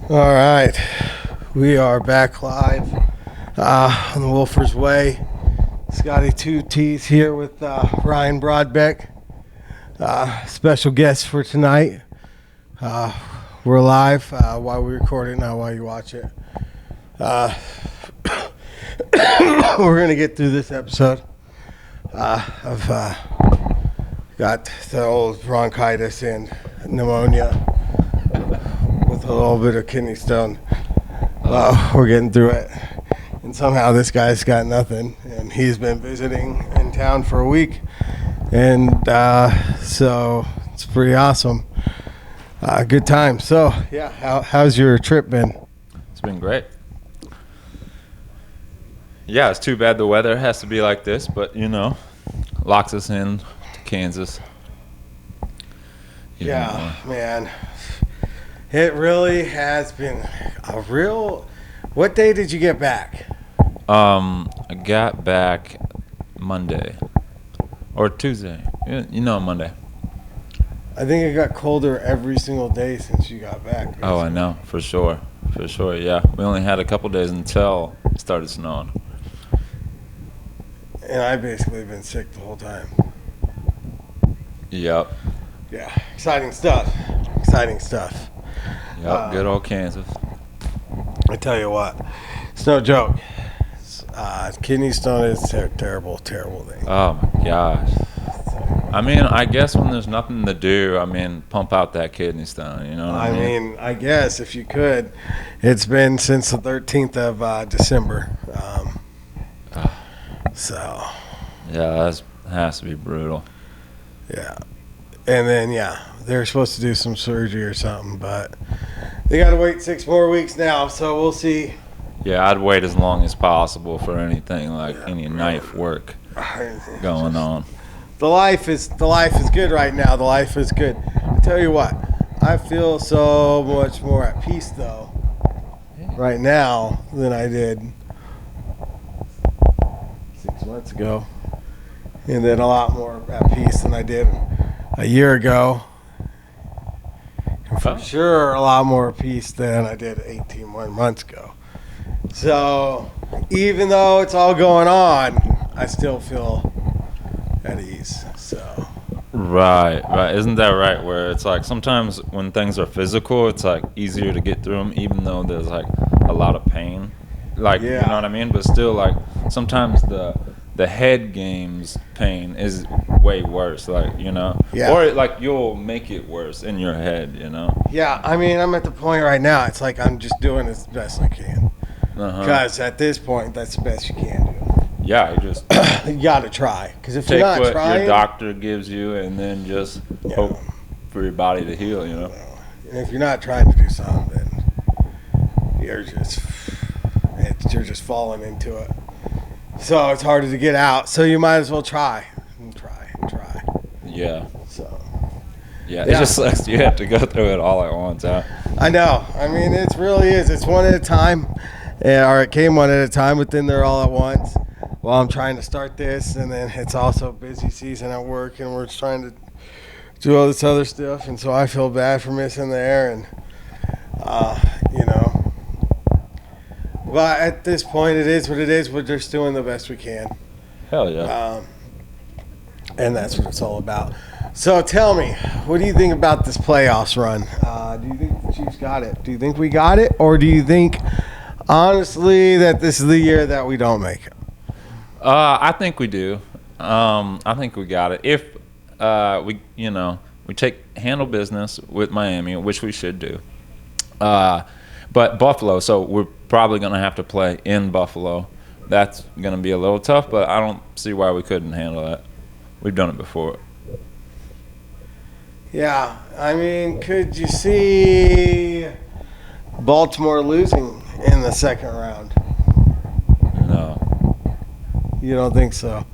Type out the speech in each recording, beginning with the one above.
All right, we are back live on the Wolfers Way. Scotty Two T's here with Ryan Broadbeck, special guest for tonight. We're live while we record it, not while you watch it. We're gonna get through this episode. I've got the old bronchitis and pneumonia with a little bit of kidney stone. We're getting through it. And somehow this guy's got nothing. And he's been visiting in town for a week. And so it's pretty awesome. Good time. So, yeah, how's your trip been? It's been great. Yeah, it's too bad the weather has to be like this, but, locks us in to Kansas. Yeah, man. It really has been a real... What day did you get back? I got back Monday. Or Tuesday. Monday. I think it got colder every single day since you got back. Basically. Oh, I know. For sure, yeah. We only had a couple days until it started snowing. And I basically been sick the whole time. Yep. Yeah, exciting stuff. Yep, good old Kansas. I tell you what, it's no joke. Kidney stone is a terrible thing. Oh, my gosh. I mean, I guess when there's nothing to do, pump out that kidney stone, you know what I mean? I guess if you could. It's been since the 13th of December. So. Yeah, that has to be brutal. Yeah. And then, they're supposed to do some surgery or something, but they got to wait 6 more weeks now, so we'll see. Yeah, I'd wait as long as possible for anything like any knife work going on. The life is good right now. The life is good. I tell you what, I feel so much more at peace though right now than I did 6 months ago, and then a lot more at peace than I did a year ago. And for sure, a lot more peace than I did 18 months ago. So, even though it's all going on, I still feel at ease. So. Right. Isn't that right? Where it's like sometimes when things are physical, it's like easier to get through them, even though there's like a lot of pain. Like, you know what I mean? But still, like sometimes the head game's pain is way worse, like, or like you'll make it worse in your head, Yeah, I'm at the point right now, it's like I'm just doing as best I can. Because at this point, that's the best you can do. Yeah, you just you gotta try. Because if take you're not what trying, your doctor gives you and then just hope for your body to heal, And if you're not trying to do something, then you're just falling into it. So it's harder to get out. So you might as well try. Yeah. So. Yeah, it just sucks. You have to go through it all at once, huh? I know. It really is. It's one at a time. Or it came one at a time, but then they're all at once. Well, I'm trying to start this, and then it's also busy season at work, and we're trying to do all this other stuff, and so I feel bad for missing the air, and But at this point, it is what it is. We're just doing the best we can. Hell yeah. And that's what it's all about. So tell me, what do you think about this playoffs run? Do you think the Chiefs got it? Do you think we got it? Or do you think, honestly, that this is the year that we don't make it? I think we do. I think we got it. If we handle business with Miami, which we should do. But Buffalo, so we're probably going to have to play in Buffalo. That's going to be a little tough, but I don't see why we couldn't handle that. We've done it before. Yeah, could you see Baltimore losing in the second round? No. You don't think so?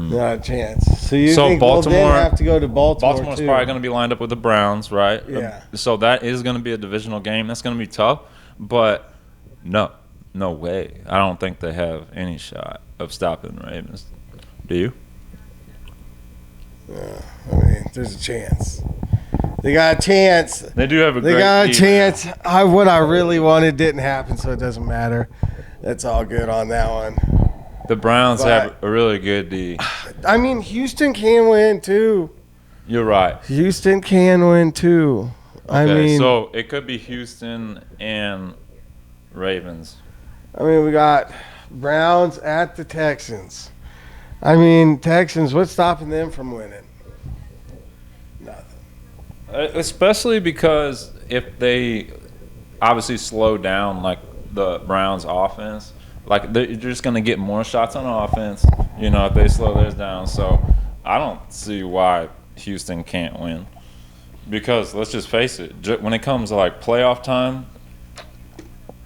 Not a chance. So you So think Baltimore, we'll then have to go to Baltimore Baltimore's too? probably going to be lined up with the Browns, right? Yeah. So that is going to be a divisional game. That's going to be tough, but no way. I don't think they have any shot of stopping the Ravens. Do you? There's a chance. They got a chance. They do have a They great got a D, chance. What I really wanted didn't happen, so it doesn't matter. That's all good on that one. man. The Browns But- have a really good D. I mean, Houston can win too. You're right. Houston can win too. I Okay, mean, so it could be Houston and Ravens. we got Browns at the Texans. I mean, Texans. What's stopping them from winning? Nothing. Especially because if they obviously slow down like the Browns offense, like they're just going to get more shots on offense, if they slow theirs down. So I don't see why Houston can't win. Because let's just face it, when it comes to like playoff time,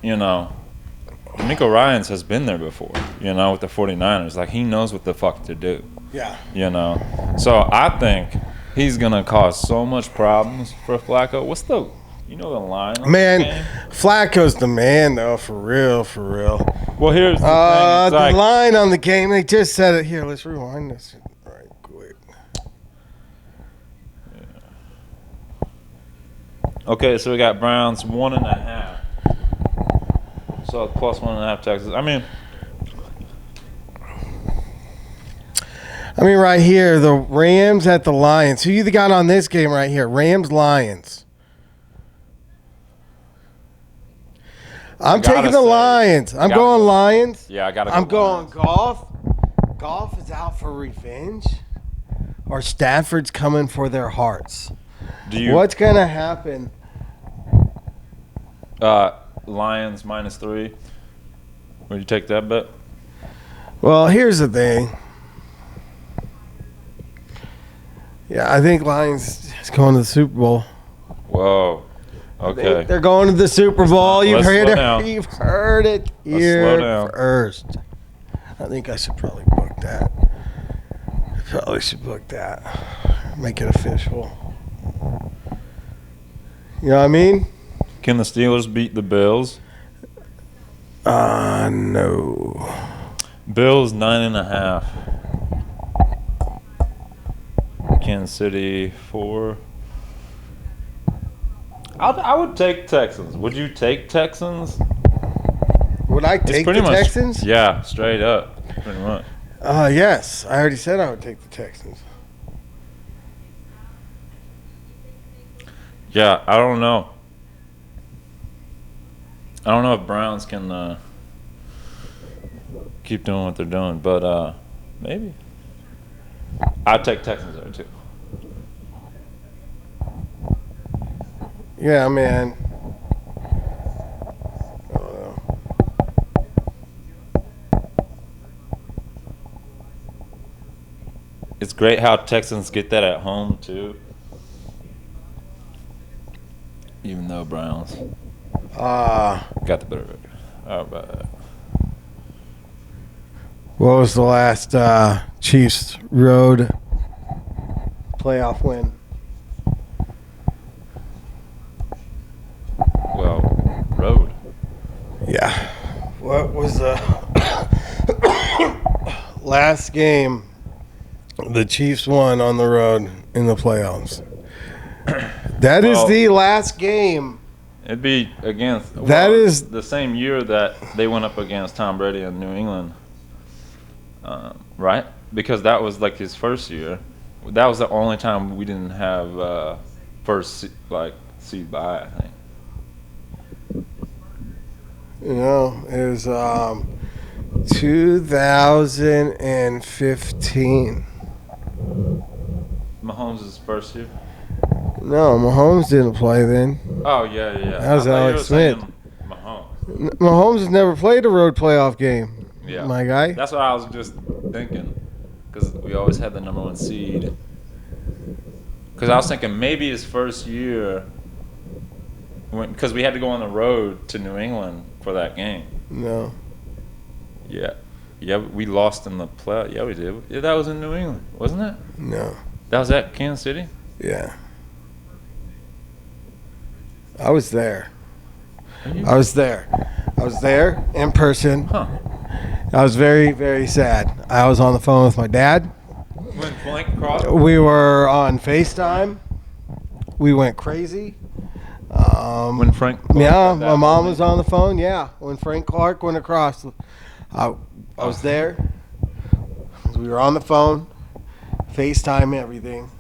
Nico Ryans has been there before, with the 49ers. Like he knows what the fuck to do. Yeah. So I think he's gonna cause so much problems for Flacco. What's the line? on Man, the game? Flacco's the man though, for real, for real. Well, here's the thing. The It's like, line on the game. They just said it here. Let's rewind this right quick. okay, so we got Browns 1.5. So plus 1.5 Texas. I mean, right here, the Rams at the Lions. Who you got on this game right here? Rams, Lions. I'm gotta taking the say- Lions. I'm gotta going go- Lions. yeah, I gotta. I'm go going Lions. golf. Golf is out for revenge, or Stafford's coming for their hearts. Do you? What's gonna happen? Lions -3. Would you take that bet? Well, here's the thing. Yeah, I think Lions is going to the Super Bowl. Whoa. Okay. They're going to the Super Bowl. You've let's heard slow it. down. You've heard it Let's here slow down. first. I think I should probably book that. Probably should book that. Make it official. You know what I mean? Can the Steelers beat the Bills? No. Bills 9.5. Kansas City 4. I would take Texans. Would you take Texans? Would I It's take pretty the much, Texans? Yeah, straight up, pretty much. Yes. I already said I would take the Texans. Yeah, I don't know. I don't know if Browns can keep doing what they're doing, but maybe. I'd take Texans there too. Yeah, man. I don't know. It's great how Texans get that at home too. Even though Browns got the better record. How about that? What was the last Chiefs road playoff win? Well, road. Yeah. What was the last game the Chiefs won on the road in the playoffs? That is Well- the last game. It'd be against. That is- the same year that they went up against Tom Brady in New England, right? Because that was like his first year. That was the only time we didn't have seed bye. I think. You know, it was 2015. Mahomes' first year. No, Mahomes didn't play then. Oh yeah. That was I thought you Alex were saying Smith. Mahomes. Mahomes has never played a road playoff game. Yeah, My guy. That's what I was just thinking, because we always had the number 1 seed. Because I was thinking maybe his first year, because we had to go on the road to New England for that game. No. Yeah, we lost in the play. Yeah, we did. Yeah, that was in New England, wasn't it? No. That was at Kansas City. Yeah. I was there. I was there in person. Huh? I was very, very sad. I was on the phone with my dad. Went flank across. We were on FaceTime. We went crazy. When Frank Clark yeah, had that my mom moment. was on the phone. Yeah, when Frank Clark went across, I was there. We were on the phone, FaceTime, everything.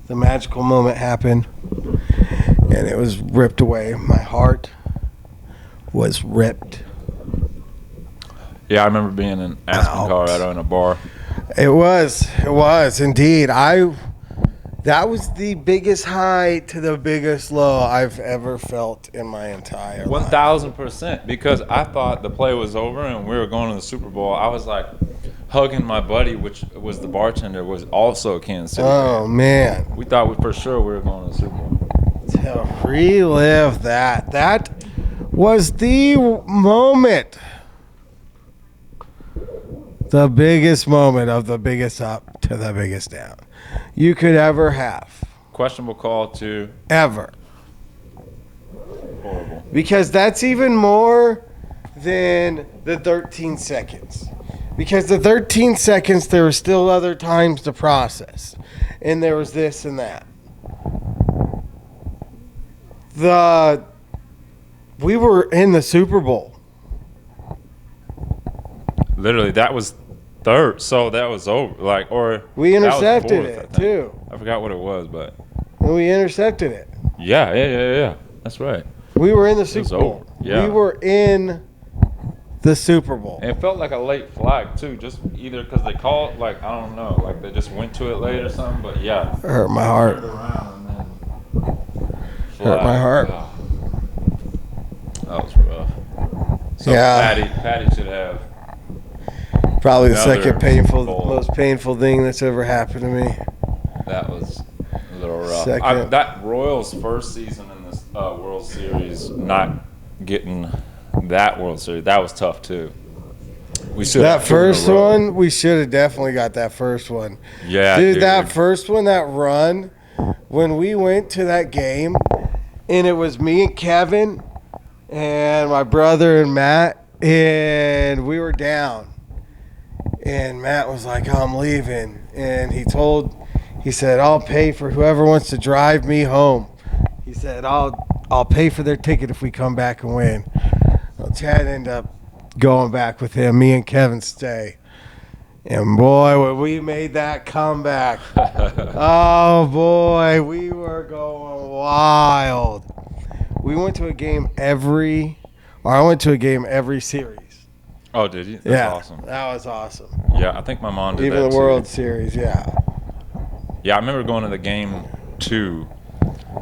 The magical moment happened, and it was ripped away. My heart was ripped. Yeah, I remember being in Aspen, Out. Colorado, in a bar. It was indeed. That was the biggest high to the biggest low I've ever felt in my entire life. 1,000%. Because I thought the play was over and we were going to the Super Bowl. I was like hugging my buddy, which was the bartender, was also a Kansas City Oh fan. man, We thought for sure we were going to the Super Bowl. to relive that. That was the moment. The biggest moment of the biggest up to the biggest down you could ever have. Questionable call too. Ever. Horrible. Because that's even more than the 13 seconds. Because the 13 seconds, there were still other times to process. And there was this and that. We were in the Super Bowl. Literally, that was third, so that was over. We that was intercepted fourth, I it, think. too. I forgot what it was, but And we intercepted it. yeah. That's right. We were in the was Super Bowl. over, yeah. We were in the Super Bowl. And it felt like a late flag too, just either because they called, I don't know, they just went to it late or something. But yeah, It hurt my heart. turned around and then Hurt my heart. Oh. That was rough. So Yeah. Patty should have. Probably the Another second bowl. most painful thing that's ever happened to me. That was a little rough. Second. That Royals' first season in this World Series, not getting that World Series, that was tough too. We should That first one, we should have definitely got that first one. Yeah, Dude, that first one, that run, when we went to that game, and it was me and Kevin and my brother and Matt, and we were down. And Matt was like, I'm leaving. And he said, I'll pay for whoever wants to drive me home. He said, I'll pay for their ticket if we come back and win. Well, Chad ended up going back with him. Me and Kevin stay. And boy, when we made that comeback, oh boy, we were going wild. I went to a game every series. Oh, did you? That's Yeah, awesome. that was awesome. Yeah, I think my mom did Even that the too. World Series, yeah. Yeah, I remember going to the game 2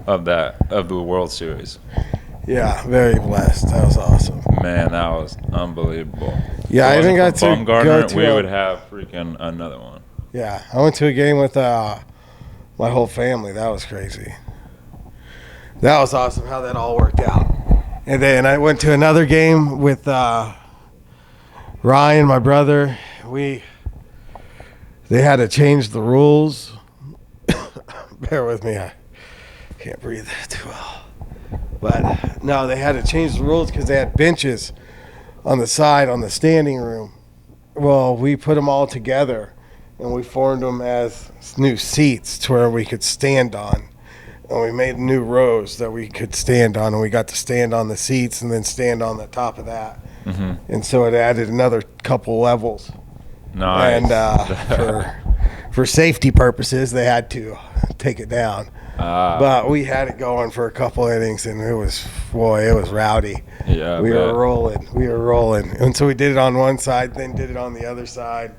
of the World Series. Yeah, very blessed. That was awesome. Man, that was unbelievable. Yeah, If I it even got wasn't to for Bumgarner, go to we a- would have freaking another one. Yeah, I went to a game with my whole family. That was crazy. That was awesome how that all worked out. And then I went to another game with Ryan, my brother. They had to change the rules. Bear with me, I can't breathe too well. But no, they had to change the rules because they had benches on the side on the standing room. Well, we put them all together and we formed them as new seats to where we could stand on. And we made new rows that we could stand on, and we got to stand on the seats and then stand on the top of that. Mm-hmm. And so it added another couple levels. Nice. And for safety purposes, they had to take it down. But we had it going for a couple innings, and it was rowdy. Yeah, We were rolling. And so we did it on one side, then did it on the other side.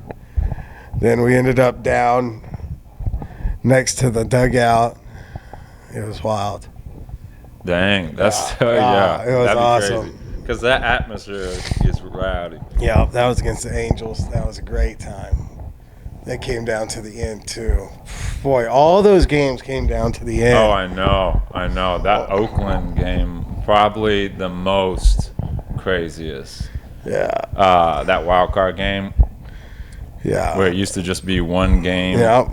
Then we ended up down next to the dugout. It was wild. Dang, that's it was awesome. Because that atmosphere is rowdy. Yeah, that was against the Angels. That was a great time. That came down to the end, too. Boy, all those games came down to the end. Oh, I know. That Oakland game, probably the most craziest. Yeah. That wild card game Yeah. where it used to just be one game. Yeah.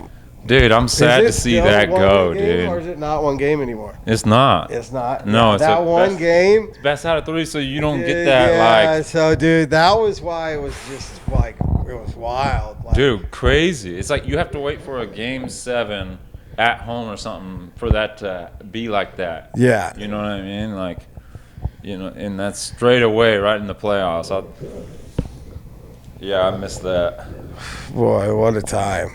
Dude, I'm sad to Is it see still that one go, game, or dude. is it not one game anymore? It's not. It's not. No, it's that a one best- game. It's best out of 3, so you don't get that, Yeah, so dude, that was why it was just like it was wild. Like, dude, crazy. It's like you have to wait for a game 7 at home or something for that to be like that. Yeah. You know what I mean? Like, and that's straight away right in the playoffs. I missed that. Boy, what a time.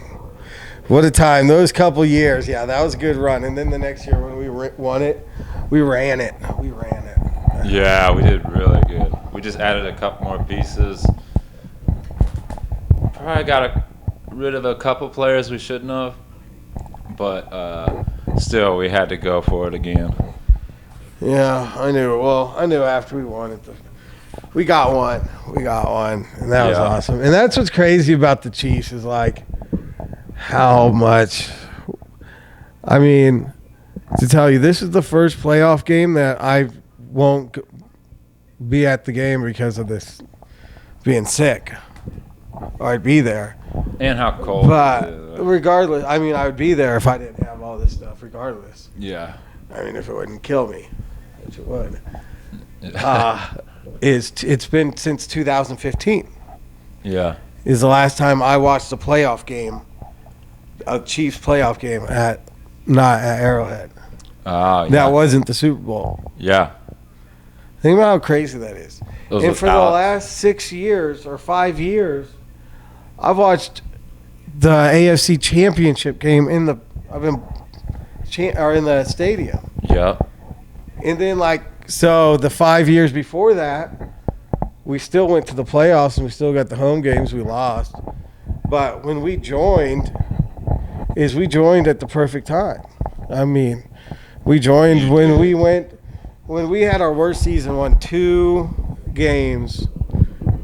What a time. Those couple years, yeah, that was a good run. And then the next year when we won it, we ran it. Yeah, we did really good. We just added a couple more pieces. Probably got rid of a couple players we shouldn't have. But still, we had to go for it again. Yeah, I knew. Well, I knew after we won it. We got one, and that was awesome. And that's what's crazy about the Chiefs is like how much. I mean, to tell you, this is the first playoff game that I won't be at the game because of this being sick. I'd be there. And how cold. But regardless, I mean, I would be there if I didn't have all this stuff. Regardless. Yeah. I mean, if it wouldn't kill me, which it would. It's been since 2015. Yeah. Is the last time I watched a playoff game, a Chiefs playoff game not at Arrowhead. Yeah. That wasn't the Super Bowl. Yeah. Think about how crazy that is. Those and for the last 6 years or 5 years, I've watched the AFC Championship game in the stadium. Yeah. And then so the 5 years before that, we still went to the playoffs and we still got the home games. We lost. But when we joined at the perfect time. I mean, we joined when we had our worst season, won 2 games.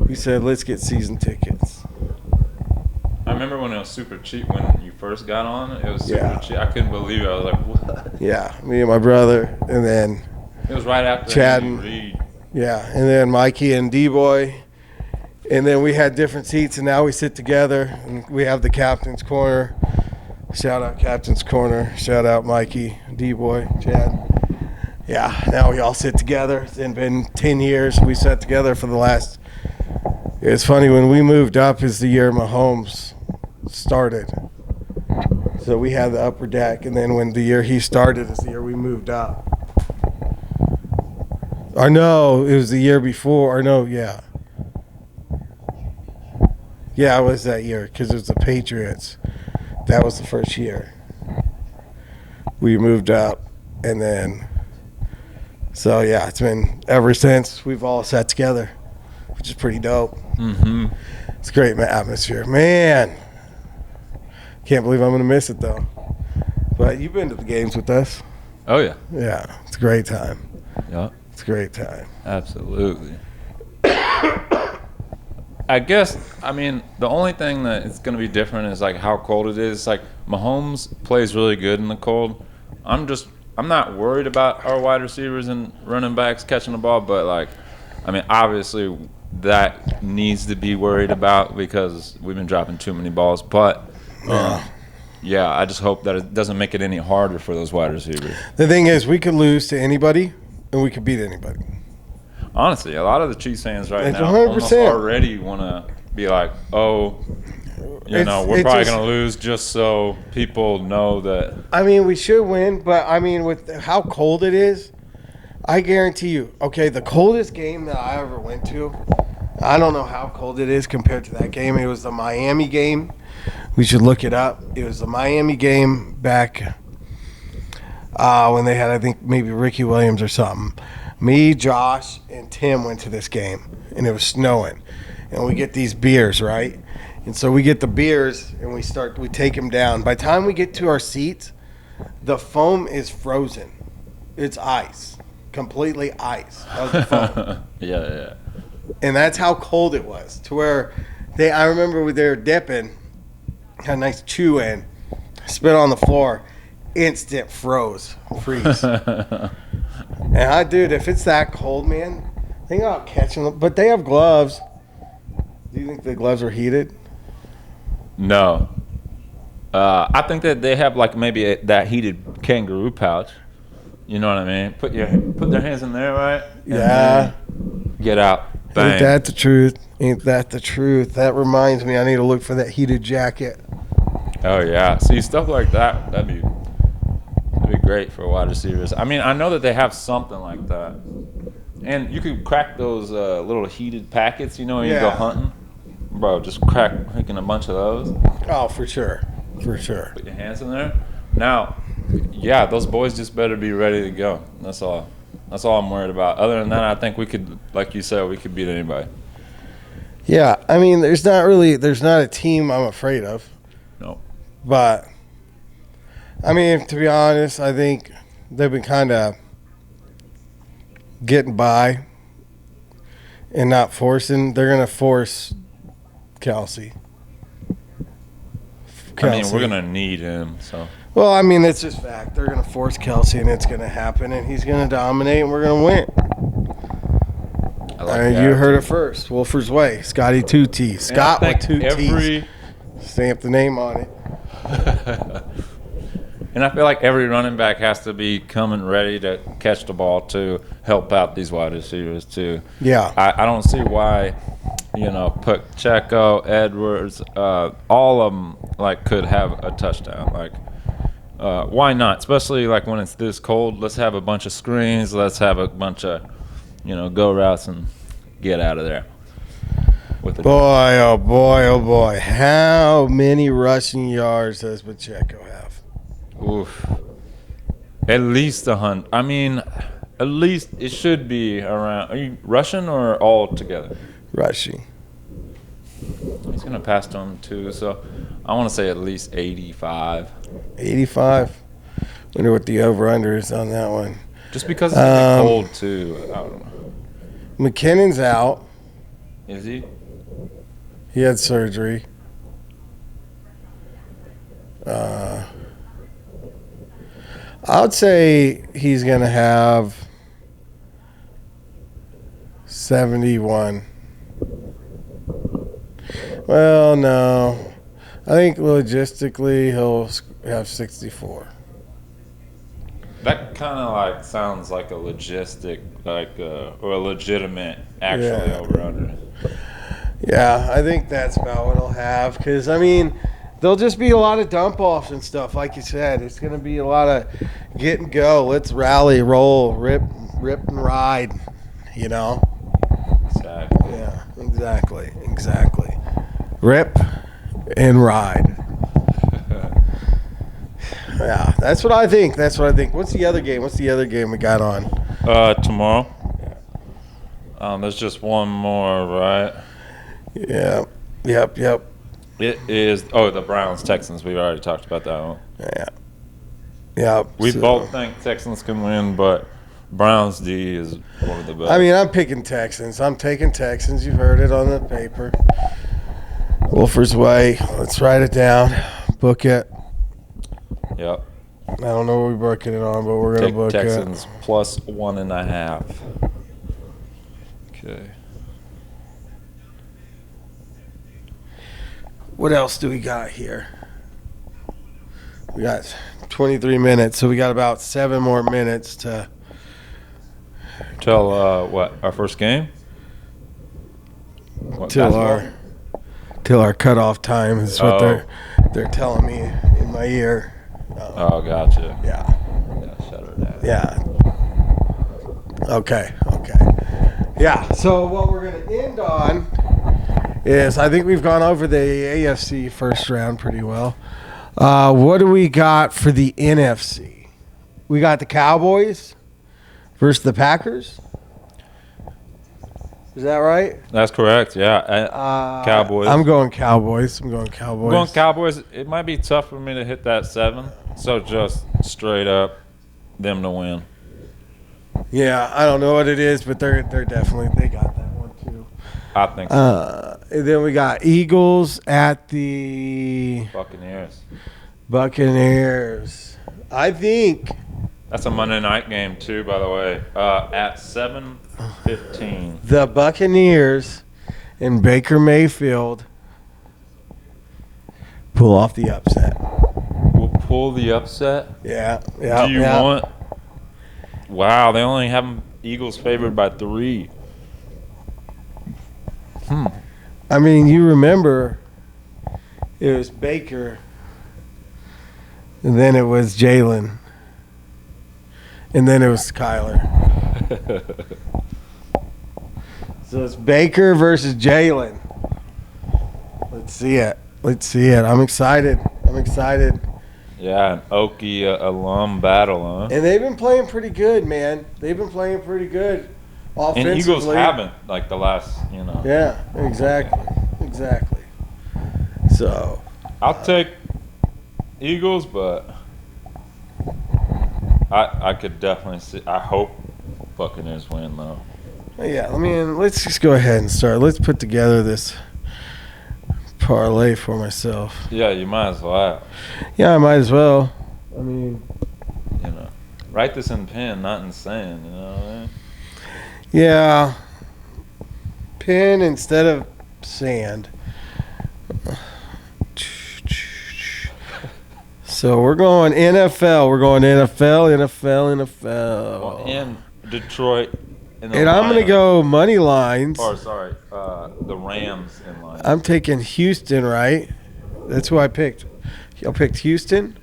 We said, let's get season tickets. I remember when it was super cheap when you first got on. It was super cheap. I couldn't believe it. I was like, what? Yeah, me and my brother, and then it was right after Chad Andy Reid. Yeah, and then Mikey and D-Boy. And then we had different seats, and now we sit together, and we have the captain's corner. Shout out Captain's Corner. Shout out Mikey, D-Boy, Chad. Yeah, now we all sit together. It's been 10 years. We sat together for the last. It's funny, when we moved up is the year Mahomes started. So we had the upper deck, and then when the year he started is the year we moved up. Or no, it was the year before. Or no, yeah. Yeah, it was that year because it was the Patriots. That was the first year. We moved up, and then, so yeah, it's been ever since we've all sat together, which is pretty dope. Mm-hmm. It's a great atmosphere. Man, can't believe I'm going to miss it, though. But you've been to the games with us. Oh, yeah. Yeah, it's a great time. Yeah. It's a great time. Absolutely. I guess, I mean, the only thing that it's going to be different is, how cold it is. Mahomes plays really good in the cold. I'm not worried about our wide receivers and running backs catching the ball, but, obviously that needs to be worried about because we've been dropping too many balls. But, I just hope that it doesn't make it any harder for those wide receivers. The thing is, we could lose to anybody, and we could beat anybody. Honestly, a lot of the Chiefs fans right now 100%. almost already want to be like, we're probably going to lose just so people know that. I mean, we should win, but, with how cold it is, I guarantee you, the coldest game that I ever went to, I don't know how cold it is compared to that game. It was the Miami game. We should look it up. It was the Miami game back when they had, I think, maybe Ricky Williams or something. Me, Josh, and Tim went to this game, and it was snowing. And we get these beers, right? And so we get the beers, and we take them down. By the time we get to our seats, the foam is frozen. It's ice, completely ice. That was the foam. Yeah. And that's how cold it was, to where I remember they were dipping, had a nice chew in, spit on the floor, instant freeze. And dude, if it's that cold, man, think about catching them. But they have gloves. Do you think the gloves are heated? No. I think that they have maybe that heated kangaroo pouch. You know what I mean? Put their hands in there, right? Yeah. Get out. Bang. Ain't that the truth? Ain't that the truth? That reminds me, I need to look for that heated jacket. Oh yeah. See, stuff like that. That'd be great for wide receivers. I mean, I know that they have something like that, and you could crack those little heated packets. You know, when you go Yeah. hunting, bro. Just crack a bunch of those. Oh, for sure. For sure. Put your hands in there. Now, yeah, those boys just better be ready to go. That's all. That's all I'm worried about. Other than that, I think we could, like you said, we could beat anybody. Yeah, I mean, there's not a team I'm afraid of. No. But, I mean, to be honest, I think they've been kind of getting by and not forcing. They're going to force Kelsey. I mean, we're gonna need him. So. Well, I mean, it's just fact. They're going to force Kelsey, and it's going to happen, and he's going to dominate, and we're going to win. I like that. You heard it first. Wolfer's Way. Scotty 2T. Scott with 2 T's. Stamp the name on it. And I feel like every running back has to be coming ready to catch the ball to help out these wide receivers too. Yeah. I don't see why, Pacheco, Edwards, all of them could have a touchdown. Why not? Especially when it's this cold. Let's have a bunch of screens. Let's have a bunch of, go routes and get out of there. Boy, oh boy, oh boy. How many rushing yards does Pacheco have? Oof. At least 100. I mean, at least it should be around. Are you rushing or all together? Rushing. He's going to pass to him too, so I want to say at least 85. 85. Wonder what the over-under is on that one. Just because it's gonna be cold too. I don't know. McKinnon's out. Is he? He had surgery. I would say he's going to have 71. Well, no. I think logistically he'll have 64. That kind of sounds like a logistic, or a legitimate actually over under. Yeah, I think that's about what he'll have. Because, I mean, there'll just be a lot of dump offs and stuff, like you said. It's going to be a lot of get and go. Let's rally, roll, rip and ride, Exactly. Yeah, exactly. Rip and ride. Yeah, that's what I think. What's the other game? We got on? Tomorrow. There's just one more, right? Yeah. Yep. It is. Oh, the Browns Texans. We've already talked about that one. Yeah. We both think Texans can win, but Browns D is one of the best. I mean, I'm picking Texans. I'm taking Texans. You've heard it on the paper. Wolfer's Way. Let's write it down. Book it. Yep. I don't know what we're booking it on, but we're going to book Texans it. plus 1.5. Okay. What else do we got here? We got 23 minutes, so we got about 7 more minutes to Till what? Our first game? What, till basketball? our cutoff time is what they're telling me in my ear. Oh, gotcha. Yeah. Shut her down. Yeah. Okay. Yeah. So what we're gonna end on is I think we've gone over the AFC first round pretty well. What do we got for the NFC? We got the Cowboys versus the Packers. Is that right? That's correct. Yeah. Cowboys. I'm going Cowboys. I'm going Cowboys. It might be tough for me to hit that 7. So just straight up them to win. Yeah, I don't know what it is, but they're definitely they got that one too. I think so. And then we got Eagles at the Buccaneers. I think that's a Monday night game too, by the way. At 7:15. The Buccaneers and Baker Mayfield pull off the upset. We'll pull the upset. Yeah. Do you want? Wow, they only have Eagles favored by 3. I mean, you remember it was Baker, and then it was Jalen. and then it was Kyler. So it's Baker versus Jalen. Let's see it. I'm excited. Yeah, an Okie alum battle, huh? And they've been playing pretty good, man. Offensively. And Eagles haven't, like, the last, Yeah, exactly. So I'll take Eagles, but I could definitely see. I hope Buccaneers win, though. yeah, let's just go ahead and start. Let's put together this parlay for myself. Yeah, you might as well. Yeah, I might as well. Write this in pen, not in sand. You know what I mean? Yeah, pen instead of sand. So we're going NFL. Well, and Detroit. And I'm going to go money lines. Or sorry, the Rams in line. I'm taking Houston, right? That's who I picked. I picked Houston,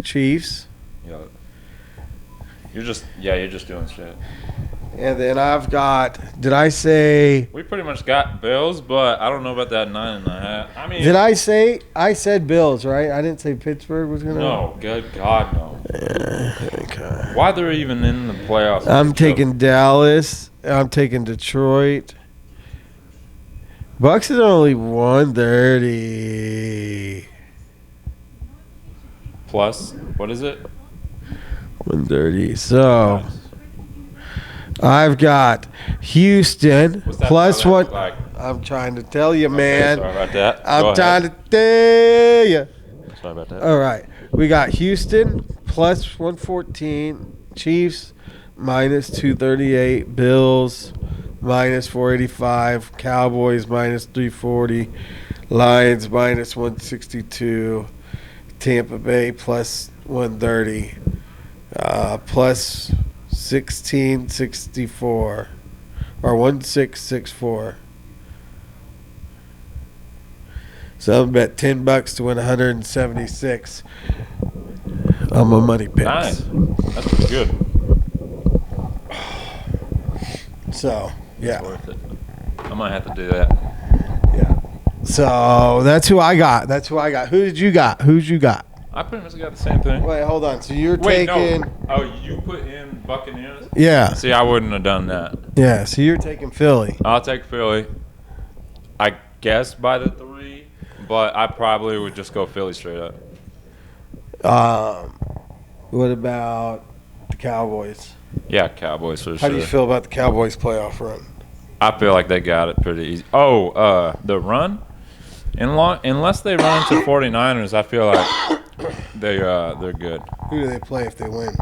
Chiefs. You're just doing shit. And then I've got, did I say? We pretty much got Bills, but I don't know about that 9.5. Did I say? I said Bills, right? I didn't say Pittsburgh was going to. No, good God, no. Okay. Why they're even in the playoffs? I'm taking Dallas. I'm taking Detroit. Bucks is only 130. Plus, what is it? 130. So I've got Houston plus one. Like? I'm trying to tell you, man. Sorry about that. I'm trying to tell you. Sorry about that. All right. We got Houston plus 114. Chiefs minus 238. Bills minus 485. Cowboys minus 340. Lions minus 162. Tampa Bay plus 130. Plus 1664 or 1664. So I'm bet $10 to win 176 on my money picks. Nice. That's pretty good. So yeah, It's worth it. I might have to do that. yeah. So that's who I got. Who did you got? Who'd you got? I pretty much got the same thing. Wait, hold on. So you're Wait, taking? no. Oh, you put in Buccaneers? Yeah, See, I wouldn't have done that. yeah. So you're taking Philly. I'll take Philly. I guess by the 3, but I probably would just go Philly straight up. What about the Cowboys? Yeah, Cowboys for How sure. do you feel about the Cowboys playoff run? I feel like they got it pretty easy. Oh, the run? Unless they run into 49ers, I feel like they're good. Who do they play if they win?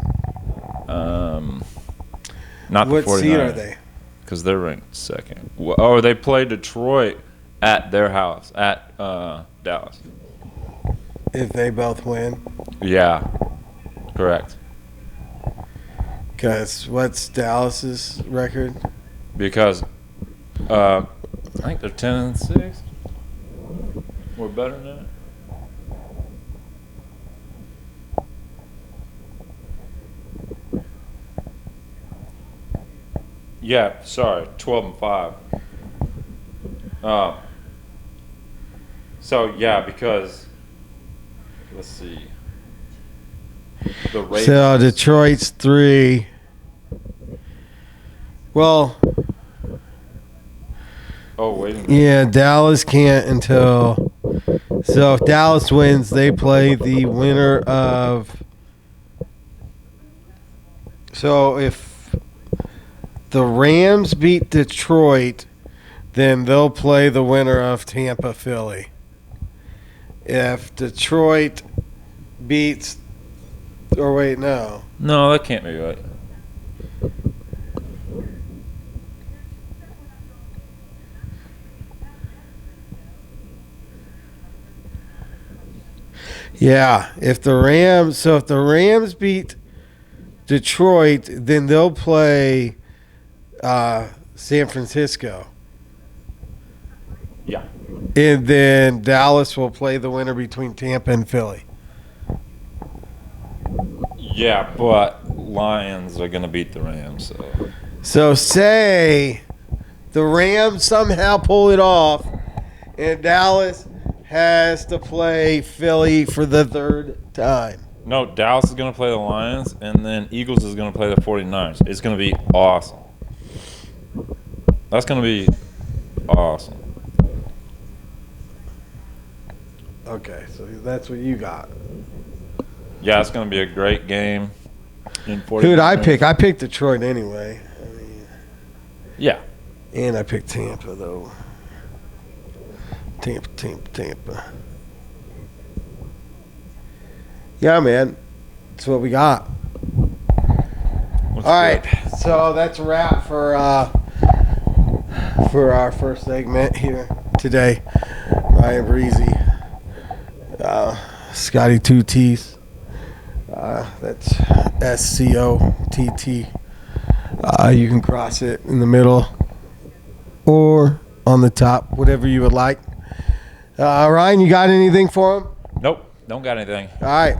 Not What the 49ers. seed are they? Because they're ranked second. Oh, they play Detroit at their house, at Dallas. If they both win? Yeah, correct. Because what's Dallas's record? Because I think they're 10-6. We're better than that. Yeah, sorry, 12-5. So yeah, because let's see, the Ravens. So Detroit's 3. Well, Oh wait a minute. yeah, Dallas can't until. So if Dallas wins, they play the winner of. So if the Rams beat Detroit, then they'll play the winner of Tampa Philly. If Detroit beats. Or wait, no. No, that can't be right. Yeah, if the Rams beat Detroit, then they'll play San Francisco. Yeah. And then Dallas will play the winner between Tampa and Philly. Yeah, but Lions are going to beat the Rams. So say the Rams somehow pull it off, and Dallas has to play Philly for the third time. No, Dallas is going to play the Lions, and then Eagles is going to play the 49ers. It's going to be awesome. That's going to be awesome. Okay, so that's what you got. Yeah, it's going to be a great game. Who did I pick? I picked Detroit anyway. Yeah. And I picked Tampa, though. Tampa. Yeah, man. That's what we got. All right, so that's a wrap for our first segment here today. Ryan Breezy, Scotty Two T's. That's SCOTT. You can cross it in the middle or on the top, whatever you would like. Ryan, you got anything for him? Nope, don't got anything. All right,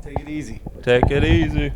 take it easy. Take it easy.